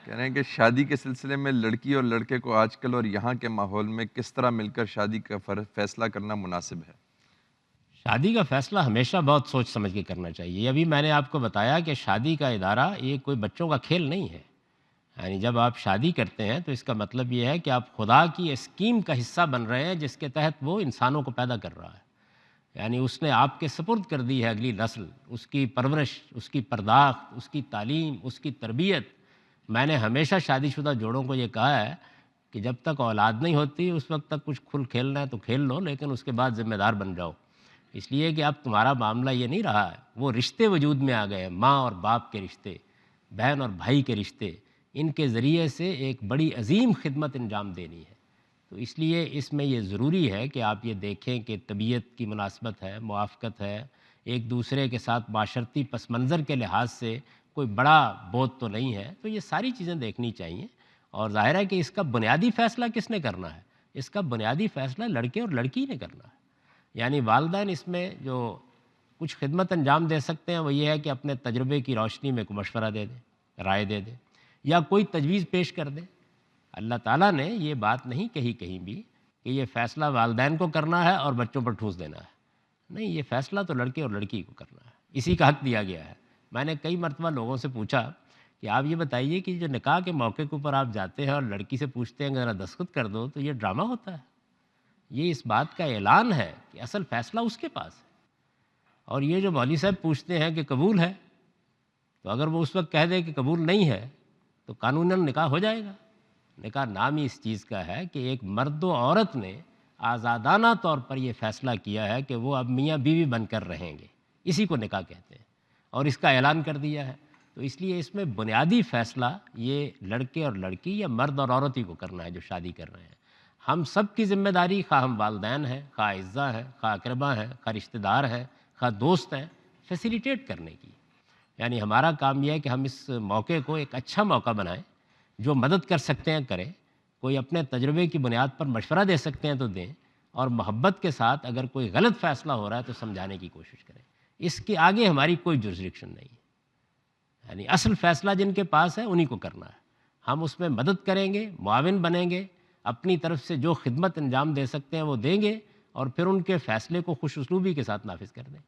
کہہ رہے ہیں کہ شادی کے سلسلے میں لڑکی اور لڑکے کو آج کل اور یہاں کے ماحول میں کس طرح مل کر شادی کا فیصلہ کرنا مناسب ہے؟ شادی کا فیصلہ ہمیشہ بہت سوچ سمجھ کے کرنا چاہیے۔ ابھی میں نے آپ کو بتایا کہ شادی کا ادارہ یہ کوئی بچوں کا کھیل نہیں ہے۔ یعنی جب آپ شادی کرتے ہیں تو اس کا مطلب یہ ہے کہ آپ خدا کی اسکیم کا حصہ بن رہے ہیں جس کے تحت وہ انسانوں کو پیدا کر رہا ہے۔ یعنی اس نے آپ کے سپرد کر دی ہے اگلی نسل، اس کی پرورش، اس کی پرداخت، اس کی تعلیم، اس کی تربیت۔ میں نے ہمیشہ شادی شدہ جوڑوں کو یہ کہا ہے کہ جب تک اولاد نہیں ہوتی اس وقت تک کچھ کھیلنا ہے تو کھیل لو، لیکن اس کے بعد ذمہ دار بن جاؤ۔ اس لیے کہ اب تمہارا معاملہ یہ نہیں رہا ہے، وہ رشتے وجود میں آ گئے ہیں، ماں اور باپ کے رشتے، بہن اور بھائی کے رشتے، ان کے ذریعے سے ایک بڑی عظیم خدمت انجام دینی ہے۔ تو اس لیے اس میں یہ ضروری ہے کہ آپ یہ دیکھیں کہ طبیعت کی مناسبت ہے، موافقت ہے، ایک دوسرے کے ساتھ معاشرتی پس منظر کے لحاظ سے کوئی بڑا بوجھ تو نہیں ہے، تو یہ ساری چیزیں دیکھنی چاہیے۔ اور ظاہر ہے کہ اس کا بنیادی فیصلہ کس نے کرنا ہے؟ اس کا بنیادی فیصلہ لڑکے اور لڑکی نے کرنا ہے۔ یعنی والدین اس میں جو کچھ خدمت انجام دے سکتے ہیں وہ یہ ہے کہ اپنے تجربے کی روشنی میں کوئی مشورہ دے دیں، رائے دے دیں، یا کوئی تجویز پیش کر دیں۔ اللہ تعالیٰ نے یہ بات نہیں کہی کہیں بھی کہ یہ فیصلہ والدین کو کرنا ہے اور بچوں پر ٹھوس دینا ہے۔ نہیں، یہ فیصلہ تو لڑکے اور لڑکی کو کرنا ہے، اسی کا حق دیا گیا ہے۔ میں نے کئی مرتبہ لوگوں سے پوچھا کہ آپ یہ بتائیے کہ جو نکاح کے موقع کے اوپر آپ جاتے ہیں اور لڑکی سے پوچھتے ہیں کہ ذرا دستخط کر دو، تو یہ ڈرامہ ہوتا ہے؟ یہ اس بات کا اعلان ہے کہ اصل فیصلہ اس کے پاس ہے۔ اور یہ جو مولوی صاحب پوچھتے ہیں کہ قبول ہے، تو اگر وہ اس وقت کہہ دے کہ قبول نہیں ہے تو قانوناً نکاح ہو جائے گا۔ نکاح نام ہی اس چیز کا ہے کہ ایک مرد و عورت نے آزادانہ طور پر یہ فیصلہ کیا ہے کہ وہ اب میاں بیوی بن کر رہیں گے، اسی کو نکاح کہتے ہیں، اور اس کا اعلان کر دیا ہے۔ تو اس لیے اس میں بنیادی فیصلہ یہ لڑکے اور لڑکی یا مرد اور عورت ہی کو کرنا ہے جو شادی کر رہے ہیں۔ ہم سب کی ذمہ داری، خواہ ہم والدین ہیں، خواہ اعزا ہیں، خواہ اقربا ہیں، خواہ رشتہ دار ہیں، خواہ دوست ہیں، فیسیلیٹیٹ کرنے کی۔ یعنی ہمارا کام یہ ہے کہ ہم اس موقع کو ایک اچھا موقع بنائیں، جو مدد کر سکتے ہیں کریں، کوئی اپنے تجربے کی بنیاد پر مشورہ دے سکتے ہیں تو دیں، اور محبت کے ساتھ اگر کوئی غلط فیصلہ ہو رہا ہے تو سمجھانے کی کوشش کریں۔ اس کے آگے ہماری کوئی جورسڈکشن نہیں ہے۔ یعنی اصل فیصلہ جن کے پاس ہے انہی کو کرنا ہے۔ ہم اس میں مدد کریں گے، معاون بنیں گے، اپنی طرف سے جو خدمت انجام دے سکتے ہیں وہ دیں گے، اور پھر ان کے فیصلے کو خوش اسلوبی کے ساتھ نافذ کر دیں۔